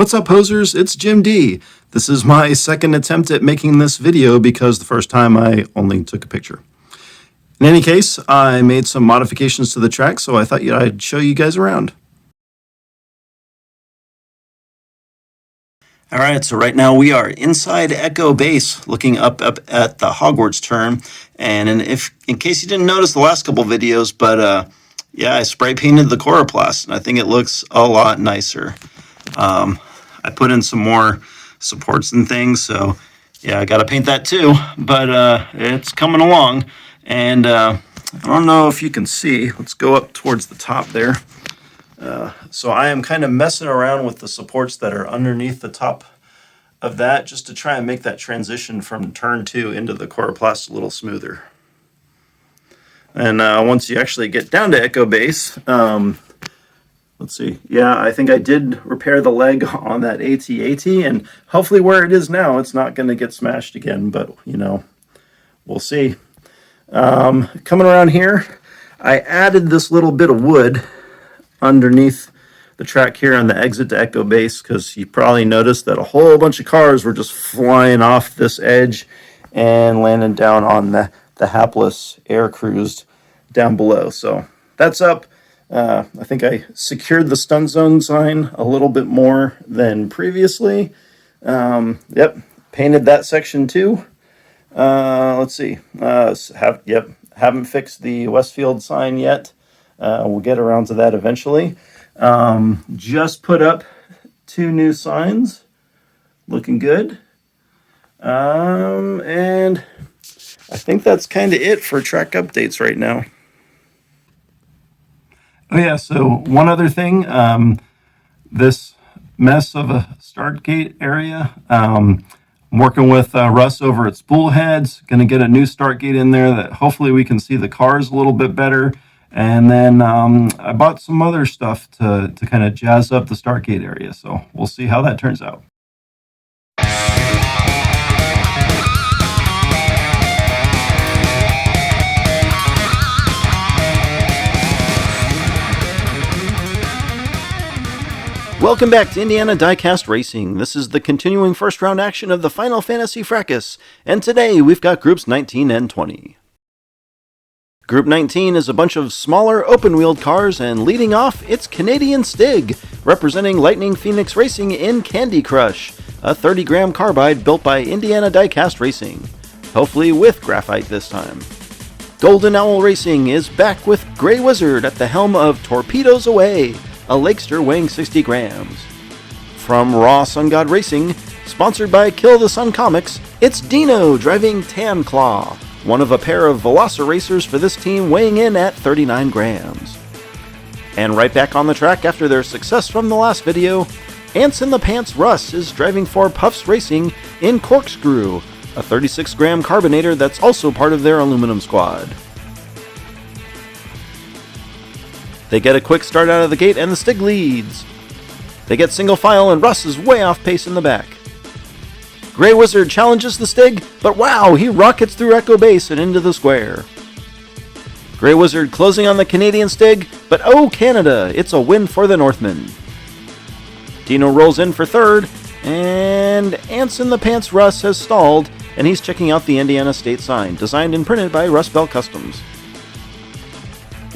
What's up, posers? It's Jim D. This is my second attempt at making this video because the first time I only took a picture. In any case, I made some modifications to the track, so I thought I'd show you guys around. Alright, so right now we are inside Echo Base, looking up at the Hogwarts turn. And in case you didn't notice the last couple videos, but yeah, I spray painted the Coroplast, and I think it looks a lot nicer. I put in some more supports and things, so yeah, I got to paint that too, but it's coming along. And I don't know if you can see. Let's go up towards the top there. So I am kind of messing around with the supports that are underneath the top of that, just to try and make that transition from turn 2 into the Coroplast a little smoother. And once you actually get down to Echo Base, let's see. Yeah, I think I did repair the leg on that AT-AT, and hopefully where it is now, it's not going to get smashed again, but, you know, we'll see. Coming around here, I added this little bit of wood underneath the track here on the exit to Echo Base, because you probably noticed that a whole bunch of cars were just flying off this edge and landing down on the hapless air crews down below. So that's up. I think I secured the stun zone sign a little bit more than previously. Yep, painted that section too. Let's see. Haven't fixed the Westfield sign yet. We'll get around to that eventually. Just put up 2 new signs. Looking good. And I think that's kind of it for track updates right now. Oh yeah, so one other thing, this mess of a start gate area, I'm working with Russ over at Spoolheads, going to get a new start gate in there that hopefully we can see the cars a little bit better. And then I bought some other stuff to kind of jazz up the start gate area, so we'll see how that turns out. Welcome back to Indiana Diecast Racing. This is the continuing first round action of the Final Fantasy Fracas, and today we've got groups 19 and 20. Group 19 is a bunch of smaller open-wheeled cars, and leading off, it's Canadian Stig, representing Lightning Phoenix Racing in Candy Crush, a 30-gram carbide built by Indiana Diecast Racing, hopefully with graphite this time. Golden Owl Racing is back with Grey Wizard at the helm of Torpedoes Away, a Lakester weighing 60 grams. From Raw Sun God Racing, sponsored by Kill the Sun Comics, it's Dino driving Tan Claw, one of a pair of Velociracers for this team, weighing in at 39 grams. And right back on the track after their success from the last video, Ants in the Pants Russ is driving for Puffs Racing in Corkscrew, a 36-gram carbonator that's also part of their aluminum squad. They get a quick start out of the gate, and the Stig leads. They get single file, and Russ is way off pace in the back. Grey Wizard challenges the Stig, but wow, he rockets through Echo Base and into the square. Grey Wizard closing on the Canadian Stig, but oh Canada, it's a win for the Northmen. Dino rolls in for third, and Ants in the Pants Russ has stalled, and he's checking out the Indiana State sign, designed and printed by Rust Belt Customs.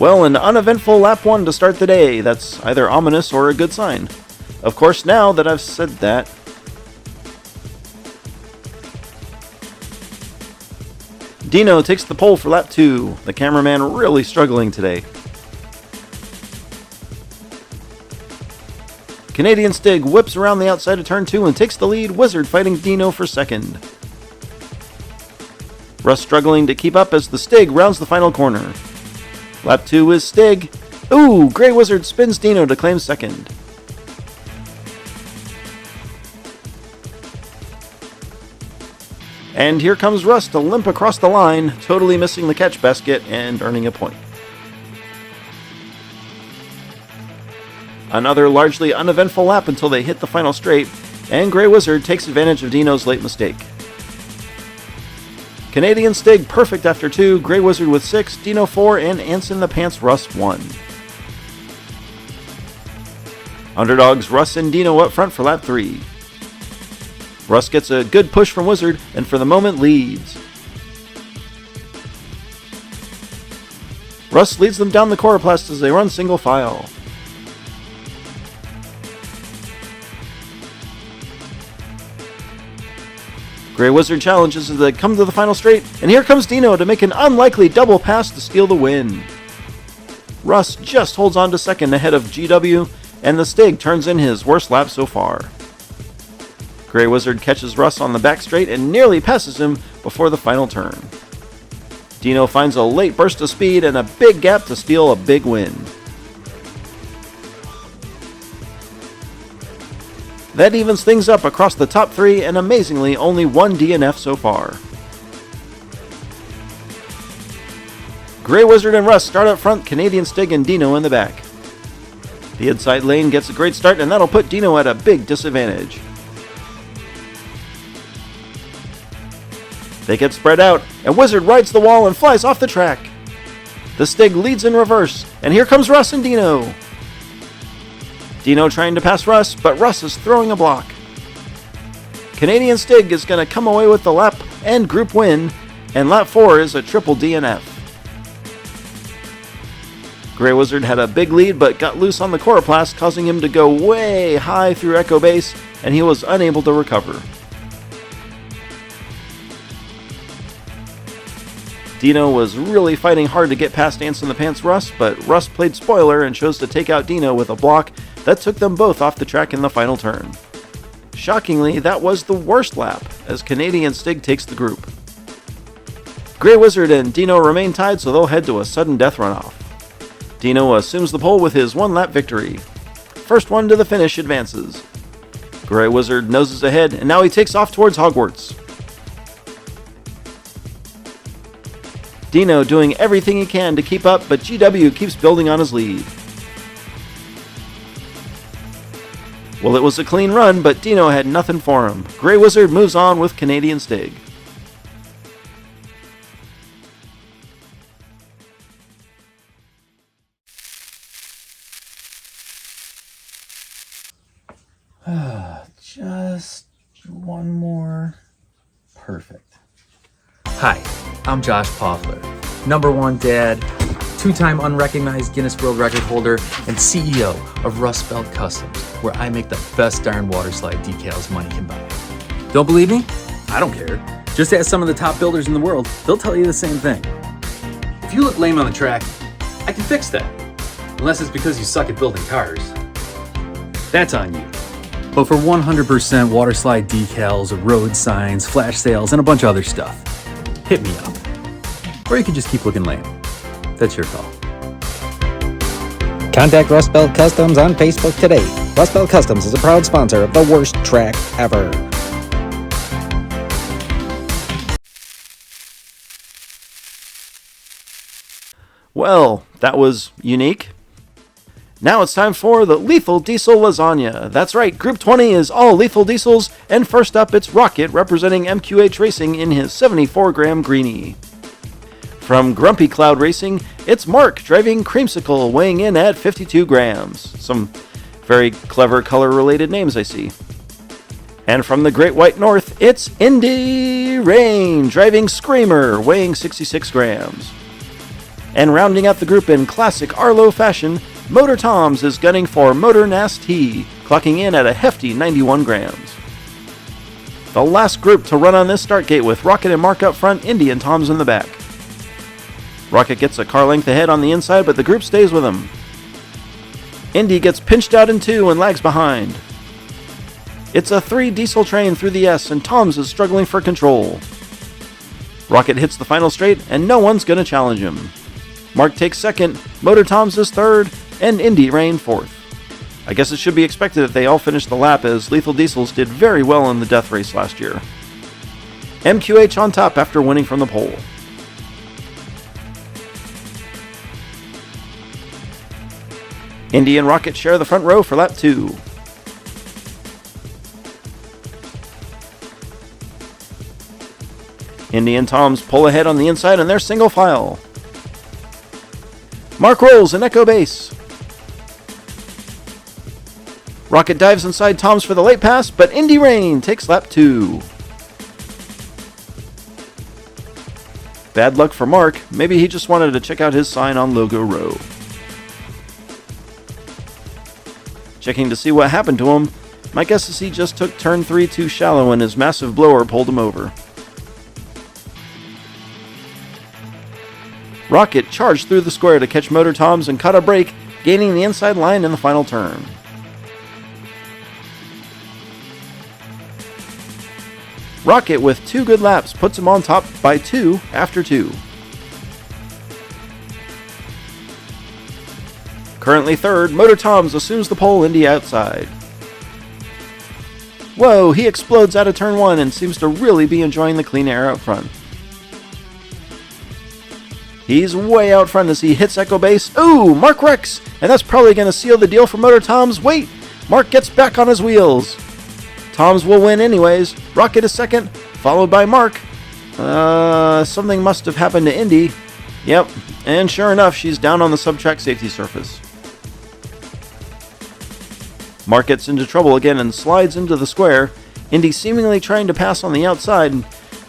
Well, an uneventful lap 1 to start the day. That's either ominous or a good sign. Of course, now that I've said that, Dino takes the pole for lap 2. The cameraman really struggling today. Canadian Stig whips around the outside of turn 2 and takes the lead, Wizard fighting Dino for second. Russ struggling to keep up as the Stig rounds the final corner. Lap 2 is Stig. Ooh, Grey Wizard spins Dino to claim second. And here comes Russ to limp across the line, totally missing the catch basket and earning a point. Another largely uneventful lap until they hit the final straight, and Grey Wizard takes advantage of Dino's late mistake. Canadian Stig perfect after 2, Grey Wizard with 6, Dino 4, and Ants in the Pants Russ 1. Underdogs Russ and Dino up front for lap 3. Russ gets a good push from Wizard and for the moment leads. Russ leads them down the Coroplast as they run single file. Grey Wizard challenges as they come to the final straight, and here comes Dino to make an unlikely double pass to steal the win. Russ just holds on to second ahead of GW, and the Stig turns in his worst lap so far. Grey Wizard catches Russ on the back straight and nearly passes him before the final turn. Dino finds a late burst of speed and a big gap to steal a big win. That evens things up across the top 3, and amazingly only one DNF so far. Grey Wizard and Russ start up front, Canadian Stig and Dino in the back. The inside lane gets a great start, and that'll put Dino at a big disadvantage. They get spread out, and Wizard rides the wall and flies off the track. The Stig leads in reverse, and here comes Russ and Dino. Dino trying to pass Russ, but Russ is throwing a block. Canadian Stig is going to come away with the lap and group win, and lap 4 is a triple DNF. Grey Wizard had a big lead but got loose on the Coroplast, causing him to go way high through Echo Base, and he was unable to recover. Dino was really fighting hard to get past Ants in the Pants Russ, but Russ played spoiler and chose to take out Dino with a block that took them both off the track in the final turn. Shockingly, that was the worst lap, as Canadian Stig takes the group. Grey Wizard and Dino remain tied, so they'll head to a sudden death runoff. Dino assumes the pole with his one-lap victory. First one to the finish advances. Grey Wizard noses ahead, and now he takes off towards Hogwarts. Dino doing everything he can to keep up, but GW keeps building on his lead. Well, it was a clean run, but Dino had nothing for him. Grey Wizard moves on with Canadian Stig. Just one more. Perfect. Hi, I'm Josh Poffler, #1 dad, 2-time unrecognized Guinness World Record holder, and CEO of Rust Belt Customs, where I make the best darn water slide decals money can buy. Don't believe me? I don't care. Just ask some of the top builders in the world. They'll tell you the same thing. If you look lame on the track, I can fix that. Unless it's because you suck at building cars. That's on you. But for 100% water slide decals, road signs, flash sales, and a bunch of other stuff, hit me up. Or you can just keep looking lame. That's your call. Contact Rust Belt Customs on Facebook today. Rust Belt Customs is a proud sponsor of the worst track ever. Well, that was unique. Now it's time for the Lethal Diesel Lasagna. That's right, Group 20 is all lethal diesels, and first up it's Rocket representing MQH Racing in his 74-gram Greenie. From Grumpy Cloud Racing, it's Mark driving Creamsicle, weighing in at 52 grams. Some very clever color-related names I see. And from the Great White North, it's Indy Rain driving Screamer, weighing 66 grams. And rounding out the group in classic Arlo fashion, Motor Toms is gunning for Motor Nasty, clocking in at a hefty 91 grams. The last group to run on this start gate with Rocket and Mark up front, Indy and Toms in the back. Rocket gets a car length ahead on the inside, but the group stays with him. Indy gets pinched out in 2 and lags behind. It's a 3 diesel train through the S, and Toms is struggling for control. Rocket hits the final straight, and no one's going to challenge him. Mark takes second, Motor Toms is third, and Indy Rain fourth. I guess it should be expected that they all finish the lap, as Lethal Diesels did very well in the death race last year. MQH on top after winning from the pole. Indy and Rocket share the front row for lap 2. Indy and Toms pull ahead on the inside and they're single file. Mark rolls in Echo Base. Rocket dives inside Tom's for the late pass, but Indy Rain takes lap 2. Bad luck for Mark. Maybe he just wanted to check out his sign on Logo Row. Checking to see what happened to him, my guess is he just took turn 3 too shallow and his massive blower pulled him over. Rocket charged through the square to catch Motor Toms and caught a break, gaining the inside line in the final turn. Rocket, with 2 good laps, puts him on top by 2 after 2. Currently third, Motor Toms assumes the pole, Indy outside. Whoa, he explodes out of turn 1 and seems to really be enjoying the clean air out front. He's way out front as he hits Echo Base. Ooh, Mark wrecks, and that's probably going to seal the deal for Motor Toms. Wait, Mark gets back on his wheels. Toms will win anyways. Rocket is second, followed by Mark. Something must have happened to Indy. Yep, and sure enough, she's down on the sub-track safety surface. Mark gets into trouble again and slides into the square. Indy seemingly trying to pass on the outside.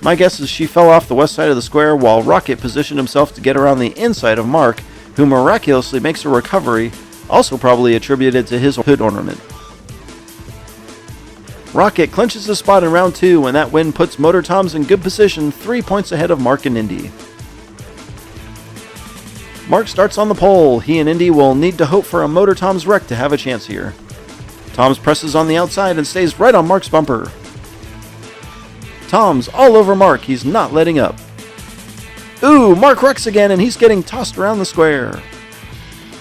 My guess is she fell off the west side of the square while Rocket positioned himself to get around the inside of Mark, who miraculously makes a recovery, also probably attributed to his hood ornament. Rocket clinches his spot in round 2, and that win puts Motor Toms in good position, 3 points ahead of Mark and Indy. Mark starts on the pole. He and Indy will need to hope for a Motor Toms wreck to have a chance here. Toms presses on the outside and stays right on Mark's bumper. Toms all over Mark. He's not letting up. Ooh, Mark wrecks again, and he's getting tossed around the square.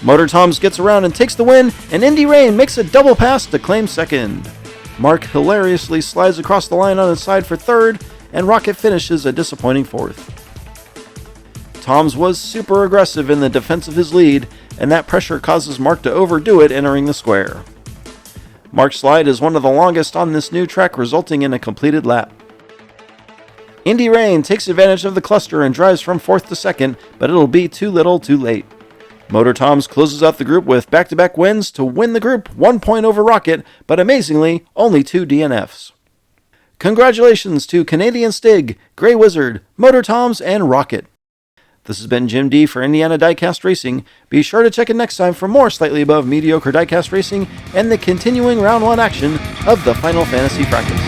Motor Toms gets around and takes the win, and Indy Rain makes a double pass to claim second. Mark hilariously slides across the line on his side for third, and Rocket finishes a disappointing fourth. Toms was super aggressive in the defense of his lead, and that pressure causes Mark to overdo it entering the square. Mark's slide is one of the longest on this new track, resulting in a completed lap. Indy Rain takes advantage of the cluster and drives from 4th to 2nd, but it'll be too little too late. Motor Toms closes out the group with back-to-back wins to win the group, 1 point over Rocket, but amazingly, only 2 DNFs. Congratulations to Canadian Stig, Grey Wizard, Motor Toms, and Rocket. This has been Jim D for Indiana Diecast Racing. Be sure to check in next time for more slightly above mediocre diecast racing and the continuing round 1 action of the Final Fantasy Fracas.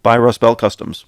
By Rust Belt Customs.